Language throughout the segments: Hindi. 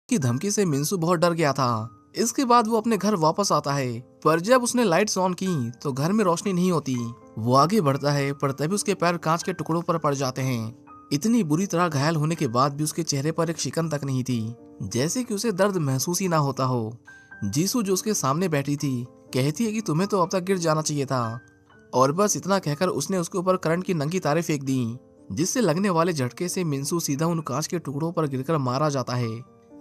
की धमकी से मिंसू बहुत डर गया था। इसके बाद वो अपने घर वापस आता है, पर जब उसने लाइट्स ऑन की तो घर में रोशनी नहीं होती। वो आगे बढ़ता है, पर तभी उसके पैर कांच के टुकड़ों पर पड़ जाते हैं। इतनी बुरी तरह घायल होने के बाद भी उसके चेहरे पर एक शिकन तक नहीं थी, जैसे कि उसे दर्द महसूस ही ना होता हो। जीसू जो उसके सामने बैठी थी कहती है कि तुम्हें तो अब तक गिर जाना चाहिए था, और बस इतना कहकर उसने उसके ऊपर करंट की नंगी तारें फेंक दी, जिससे लगने वाले झटके से मिंसू सीधा उन कांच के टुकड़ों पर गिरकर मारा जाता है।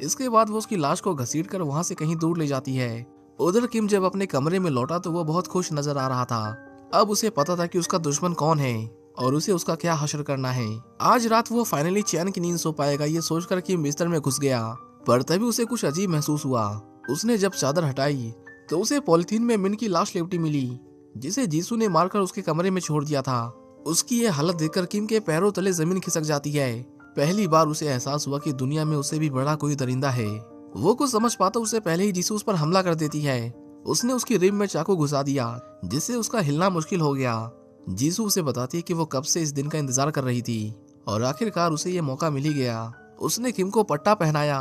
इसके बाद वो उसकी लाश को घसीटकर वहां से कहीं दूर ले जाती है। उधर किम जब अपने कमरे में लौटा तो वो बहुत खुश नजर आ रहा था। अब उसे पता था कि उसका दुश्मन कौन है और उसे उसका क्या हश्र करना है। आज रात वो फाइनली चैन की नींद सो पाएगा, ये सोचकर किम बिस्तर में घुस गया, पर तभी उसे कुछ अजीब महसूस हुआ। उसने जब चादर हटाई तो उसे पॉलिथीन में मिन की लाश लिपटी मिली, जिसे जीसू ने मारकर उसके कमरे में छोड़ दिया था। उसकी ये हालत देखकर किम के पैरों तले जमीन खिसक जाती है। पहली बार उसे एहसास हुआ कि दुनिया में उससे भी बड़ा कोई दरिंदा है। वो कुछ समझ पाता उससे पहले ही जीसू उस पर हमला कर देती है। उसने उसकी रिब में चाकू घुसा दिया, जिससे उसका हिलना मुश्किल हो गया। जीसू उसे बताती है कि वो कब से इस दिन का इंतजार कर रही थी और आखिरकार उसे ये मौका मिल ही गया। उसने किम को पट्टा पहनाया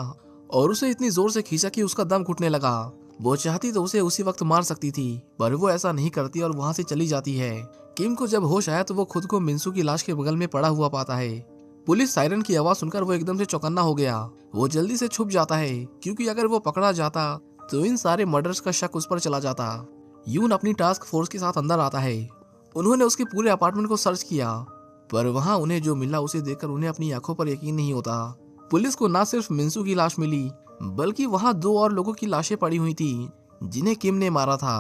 और उसे इतनी जोर से खींचा कि उसका दम घुटने लगा। वो चाहती तो उसे उसी वक्त मार सकती थी, पर वो ऐसा नहीं करती और वहां से चली जाती है। किम को जब होश आया तो वो खुद को मिंसू की लाश के बगल में पड़ा हुआ पाता है। पुलिस सायरन की आवाज सुनकर वो एकदम से चौकन्ना हो गया। वो जल्दी से छुप जाता है, क्योंकि अगर वो पकड़ा जाता तो इन सारे मर्डर्स का शक उस पर चला जाता। यून अपनी टास्क फोर्स के साथ अंदर आता है। उन्होंने उसके पूरे अपार्टमेंट को सर्च किया, पर वहां उन्हें जो मिला उसे देखकर उन्हें अपनी आंखों पर यकीन नहीं होता। पुलिस को न सिर्फ मिंसू की लाश मिली, बल्कि वहां 2 और लोगों की लाशें पड़ी हुई थी जिन्हें किम ने मारा था।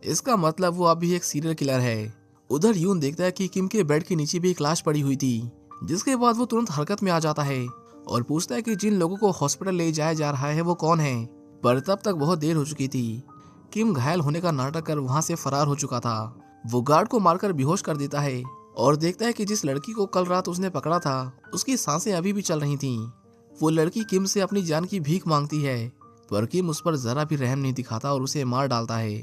इसका मतलब वो अभी एक सीरियल किलर है। उधर यून देखता है कि किम के बेड के नीचे भी एक लाश पड़ी हुई थी, जिसके बाद वो तुरंत हरकत में आ जाता है और पूछता है कि जिन लोगों को हॉस्पिटल ले जाया जा रहा है वो कौन है, पर तब तक बहुत देर हो चुकी थी। किम घायल होने का नाटक कर वहां से फरार हो चुका था। वो गार्ड को मारकर बेहोश कर देता है और देखता है कि जिस लड़की को कल रात उसने पकड़ा था उसकी सांसें अभी भी चल रही थीं। वो लड़की किम से अपनी जान की भीख मांगती है, पर किम उस पर जरा भी रहम नहीं दिखाता और उसे मार डालता है।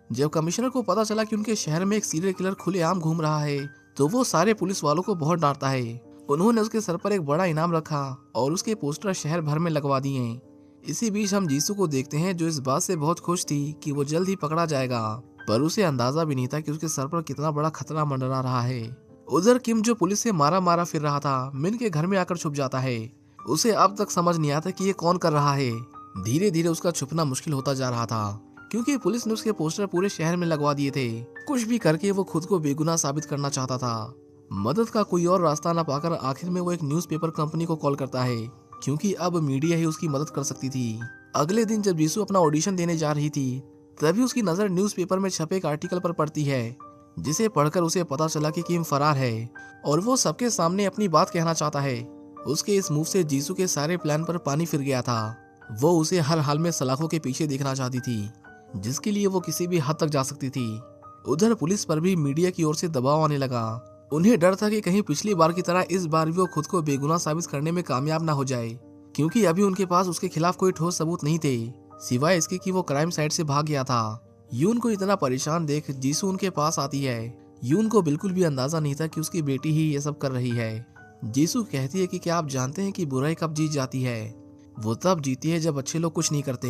जब कमिश्नर को पता चला कि उनके शहर में एक सीरियल किलर खुलेआम घूम रहा है तो वो सारे पुलिस वालों को बहुत डांटता है। उन्होंने उसके सर पर एक बड़ा इनाम रखा और उसके पोस्टर शहर भर में लगवा दिए। इसी बीच हम जीसू को देखते हैं, जो इस बात से बहुत खुश थी कि वो जल्द ही पकड़ा जाएगा, पर उसे अंदाजा भी नहीं था कि उसके सर पर कितना बड़ा खतरा मंडरा रहा है। उधर किम जो पुलिस से मारा मारा फिर रहा था, मिन के घर में आकर छुप जाता है। उसे अब तक समझ नहीं आता कि ये कौन कर रहा है। धीरे धीरे उसका छुपना मुश्किल होता जा रहा था, क्योंकि पुलिस ने उसके पोस्टर पूरे शहर में लगवा दिए थे। कुछ भी करके वो खुद को बेगुनाह साबित करना चाहता था। मदद का कोई और रास्ता न पाकर आखिर में वो एक न्यूज़पेपर कंपनी को कॉल करता है, क्योंकि अब मीडिया ही उसकी मदद कर सकती थी। अगले दिन जब जीसू अपना ऑडिशन देने जा रही थी, तभी उसकी नजर न्यूज़पेपर में छपे एक आर्टिकल पर पड़ती है, जिसे पढ़कर उसे पता चला कि किम फरार है और वो सबके सामने अपनी बात कहना चाहता है। उसके इस मूव से जीसू के सारे प्लान पर पानी फिर गया था। वो उसे हर हाल में सलाखों के पीछे देखना चाहती थी, जिसके लिए वो किसी भी हद तक जा सकती थी। उधर पुलिस पर भी मीडिया की ओर से दबाव आने लगा। उन्हें डर था कि कहीं पिछली बार की तरह इस बार भी वो खुद को बेगुनाह साबित करने में कामयाब ना हो जाए, क्योंकि अभी उनके पास उसके खिलाफ कोई ठोस सबूत नहीं थे, सिवाय इसके कि वो क्राइम साइट से भाग गया था। यून को इतना परेशान देख जीसू उनके पास आती है। यून को बिल्कुल भी अंदाजा नहीं था कि उसकी बेटी ही ये सब कर रही है। जीसू कहती है कि क्या आप जानते हैं कि बुराई कब जीत जाती है? वो तब जीती है जब अच्छे लोग कुछ नहीं करते।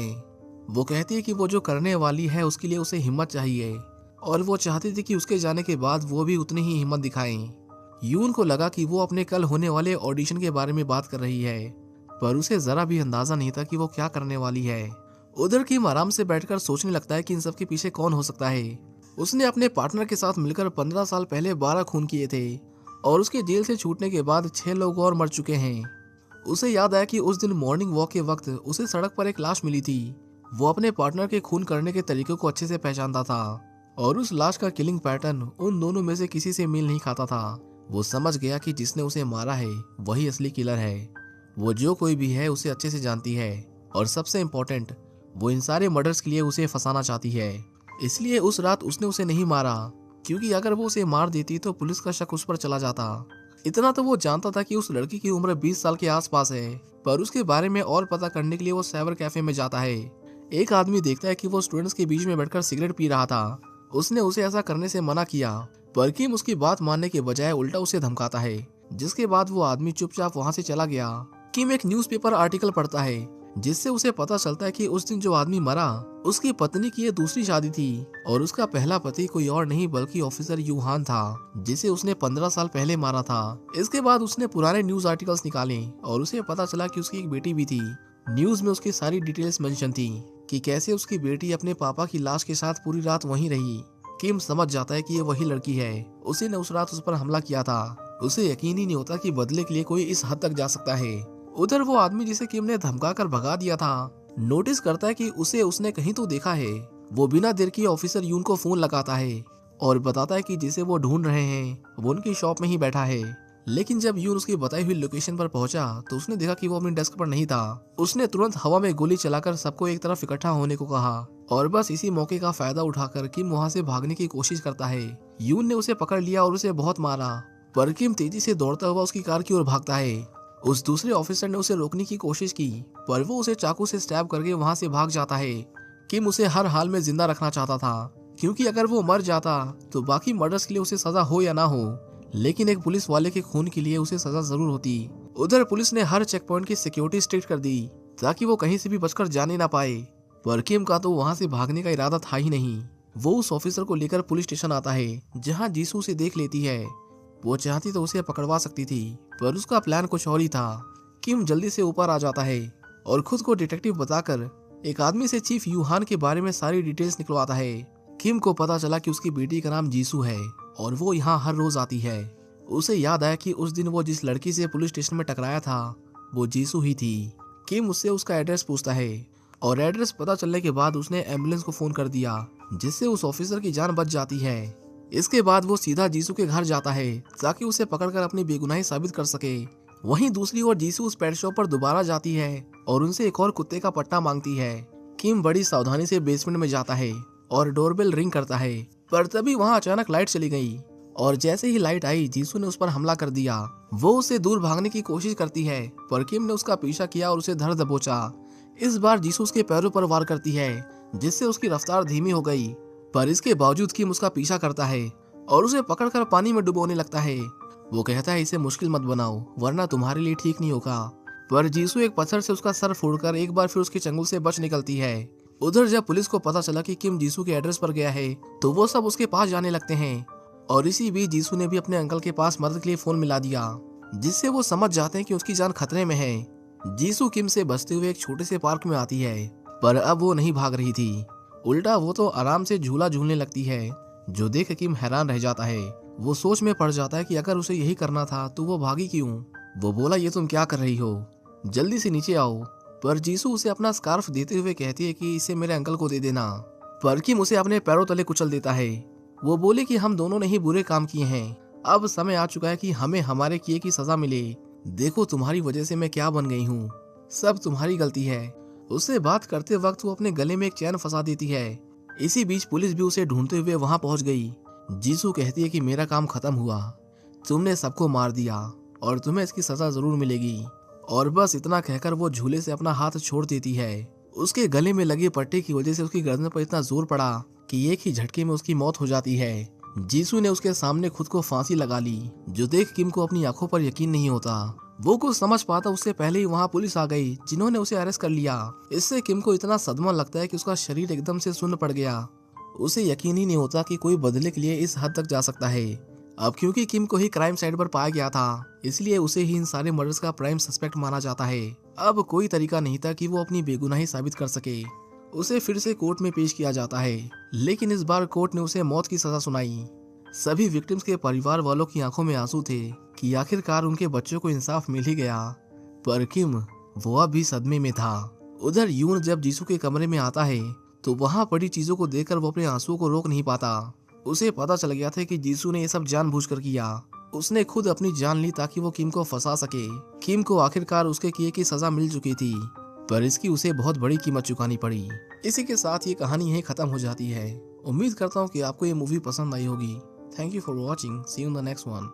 वो कहती है कि वो जो करने वाली है उसके लिए उसे हिम्मत चाहिए, और वो चाहती थी कि उसके जाने के बाद वो भी उतनी ही हिम्मत दिखाएं। यून को लगा कि वो अपने कल होने वाले ऑडिशन के बारे में बात कर रही है, पर उसे जरा भी अंदाजा नहीं था कि वो क्या करने वाली है। उधर किम आराम से बैठकर सोचने लगता है कि इन सब के पीछे कौन हो सकता है। उसने अपने पार्टनर के साथ मिलकर 15 साल पहले 12 खून किए थे, और उसके जेल से छूटने के बाद 6 लोग और मर चुके हैं। उसे याद आया कि उस दिन मॉर्निंग वॉक के वक्त उसे सड़क पर एक लाश मिली थी। वो अपने पार्टनर के खून करने के तरीकों को अच्छे से पहचानता था, और उस लाश का किलिंग पैटर्न उन दोनों में से किसी से मेल नहीं खाता था। वो समझ गया कि जिसने उसे मारा है वही असली किलर है। वो जो कोई भी है उसे अच्छे से जानती है, और सबसे इम्पोर्टेंट, वो इन सारे मर्डर्स के लिए उसे फंसाना चाहती है। इसलिए उस रात उसने उसे नहीं मारा, क्योंकि अगर वो उसे मार देती तो पुलिस का शक उस पर चला जाता। इतना तो वो जानता था कि उस लड़की की उम्र 20 साल के आसपास है, पर उसके बारे में और पता करने के लिए वो साइबर कैफे में जाता है। एक आदमी देखता है कि वो स्टूडेंट्स के बीच में बैठकर सिगरेट पी रहा था। उसने उसे ऐसा करने से मना किया, पर किम उसकी बात मानने के बजाय उल्टा उसे धमकाता है, जिसके बाद वो आदमी चुपचाप वहां से चला गया। किम एक न्यूज़पेपर आर्टिकल पढ़ता है जिससे उसे पता चलता है कि उस दिन जो आदमी मरा उसकी पत्नी की ये दूसरी शादी थी और उसका पहला पति कोई और नहीं बल्कि ऑफिसर यूहान था, जिसे उसने 15 साल पहले मारा था। इसके बाद उसने पुराने न्यूज आर्टिकल्स निकाले और उसे पता चला कि उसकी एक बेटी भी थी। न्यूज में उसकी सारी डिटेल्स मेंशन थी कि कैसे उसकी बेटी अपने पापा की लाश के साथ पूरी रात वहीं रही। किम समझ जाता है कि ये वही लड़की है, उसी ने उस रात उस पर हमला किया था। उसे यकीन ही नहीं होता कि बदले के लिए कोई इस हद तक जा सकता है। उधर वो आदमी जिसे किम ने धमका कर भगा दिया था नोटिस करता है कि उसे उसने कहीं तो देखा है। वो बिना देर किए ऑफिसर यून को फोन लगाता है और बताता है कि जिसे वो ढूंढ रहे हैं वो उनकी शॉप में ही बैठा है। लेकिन जब यून उसकी बताई हुई लोकेशन पर पहुंचा तो उसने देखा कि वो अपनी डेस्क पर नहीं था। उसने तुरंत हवा में गोली चलाकर सबको एक तरफ इकट्ठा होने को कहा और बस इसी मौके का फायदा उठाकर किम वहां से भागने की कोशिश करता है। यून ने उसे पकड़ लिया और उसे बहुत मारा, पर किम तेजी से दौड़ता हुआ उसकी कार की ओर भागता है। उस दूसरे ऑफिसर ने उसे रोकने की कोशिश की पर वो उसे चाकू से स्टैब करके वहां से भाग जाता है। किम उसे हर हाल में जिंदा रखना चाहता था क्योंकि अगर वो मर जाता तो बाकी मर्डर्स के लिए उसे सजा हो या ना हो, लेकिन एक पुलिस वाले के खून के लिए उसे सजा जरूर होती। उधर पुलिस ने हर चेक पॉइंट की सिक्योरिटी स्ट्रिक्ट कर दी ताकि वो कहीं से भी बचकर जाने ना पाए, पर किम का तो वहां से भागने का इरादा था ही नहीं। वो उस ऑफिसर को लेकर पुलिस स्टेशन आता है जहाँ जीसू उसे देख लेती है। वो चाहती तो उसे पकड़वा सकती थी पर उसका प्लान कुछ और ही था। किम जल्दी से ऊपर आ जाता है और खुद को डिटेक्टिव बताकर एक आदमी से चीफ यूहान के बारे में सारी डिटेल्स निकलवाता है। किम को पता चला कि उसकी बेटी का नाम जीसू है और वो यहाँ हर रोज आती है। उसे याद आया कि उस दिन वो जिस लड़की से पुलिस स्टेशन में टकराया था वो जीसू ही थी। किम उससे उसका एड्रेस पूछता है और एड्रेस पता चलने के बाद उसने एम्बुलेंस को फोन कर दिया जिससे उस ऑफिसर की जान बच जाती है। इसके बाद वो सीधा जीसू के घर जाता है ताकि उसे पकड़कर अपनी बेगुनाही साबित कर सके। वहीं दूसरी ओर जीसू उस पेट शॉप पर दोबारा जाती है और उनसे एक और कुत्ते का पट्टा मांगती है। किम बड़ी सावधानी से बेसमेंट में जाता है और डोरबेल रिंग करता है, पर तभी वहां अचानक लाइट चली गई और जैसे ही लाइट आई जीसू ने उस पर हमला कर दिया। वो उससे दूर भागने की कोशिश करती है पर किम ने उसका पीछा किया और उसे धर दबोचा। इस बार जीसू उसके पैरों पर वार करती है जिससे उसकी रफ्तार धीमी हो गई, पर इसके बावजूद किम उसका पीछा करता है और उसे पकड़कर पानी में डुबोने लगता है। वो कहता है इसे मुश्किल मत बनाओ वरना तुम्हारे लिए ठीक नहीं होगा, पर जीसू एक पत्थर से उसका सर फोड़कर एक बार फिर उसके चंगुल से बच निकलती है। उधर जब पुलिस को पता चला कि किम जीसू के एड्रेस पर गया है तो वो सब उसके पास जाने लगते हैं और इसी बीच जीसू ने भी अपने अंकल के पास मदद के लिए फोन मिला दिया जिससे वो समझ जाते हैं कि उसकी जान खतरे में है। जीसू किम से बचते हुए एक छोटे से पार्क में आती है पर अब वो नहीं भाग रही थी, उल्टा वो तो आराम से झूला झूलने लगती है, जो देख किम हैरान रह जाता है। वो सोच में पड़ जाता है कि अगर उसे यही करना था तो वो भागी क्यों। वो बोला ये तुम क्या कर रही हो, जल्दी से नीचे आओ, पर जीसू उसे अपना स्कार्फ देते हुए कहती है कि इसे मेरे अंकल को दे देना, पर किम उसे अपने पैरों तले कुचल देता है। वो बोले कि हम दोनों ने ही बुरे काम किए हैं, अब समय आ चुका है कि हमें हमारे किए की सजा मिले। देखो तुम्हारी वजह से मैं क्या बन गई हूँ, सब तुम्हारी गलती है। उससे बात करते वक्त वो अपने गले में एक चैन फंसा देती है। इसी बीच पुलिस भी उसे ढूंढते हुए वहां पहुंच गई। जीसू कहती है कि मेरा काम खत्म हुआ, तुमने सबको मार दिया और तुम्हें इसकी सजा जरूर मिलेगी, और बस इतना कहकर वो झूले से अपना हाथ छोड़ देती है। उसके गले में लगे पट्टे की वजह से उसकी गर्दन पर इतना जोर पड़ा कि एक ही झटके में उसकी मौत हो जाती है। जीसू ने उसके सामने खुद को फांसी लगा ली, जो देख किम को अपनी आंखों पर यकीन नहीं होता। वो कुछ समझ पाता उससे पहले ही वहाँ पुलिस आ गई जिन्होंने उसे अरेस्ट कर लिया। इससे किम को इतना सदमा लगता है कि उसका शरीर एकदम से सुन्न पड़ गया। उसे यकीन ही नहीं होता कि कोई बदले के लिए इस हद तक जा सकता है। अब क्योंकि किम को ही क्राइम साइड पर पाया गया था इसलिए उसे ही इन सारे मर्डर्स का प्राइम सस्पेक्ट माना जाता है। अब कोई तरीका नहीं था कि वो अपनी बेगुनाही साबित कर सके। उसे फिर से कोर्ट में पेश किया जाता है, लेकिन इस बार कोर्ट ने उसे मौत की सजा सुनाई। सभी विक्टिम्स के परिवार वालों की आंखों में आंसू थे कि आखिरकार उनके बच्चों को इंसाफ मिल ही गया, पर किम वो अब भी सदमे में था। उधर यून जब जीसू के कमरे में आता है तो वहां पड़ी चीजों को देखकर वो अपने आंसुओं को रोक नहीं पाता। उसे पता चल गया था कि जीसू ने ये सब जानबूझकर किया। उसने खुद अपनी जान ली ताकि वो किम को फंसा सके। किम को आखिरकार उसके किए की सजा मिल चुकी थी, पर इसकी उसे बहुत बड़ी कीमत चुकानी पड़ी। इसी के साथ ये कहानी यहीं खत्म हो जाती है। उम्मीद करता हूँ कि आपको ये मूवी पसंद आई होगी। Thank you for watching, see you in the next one.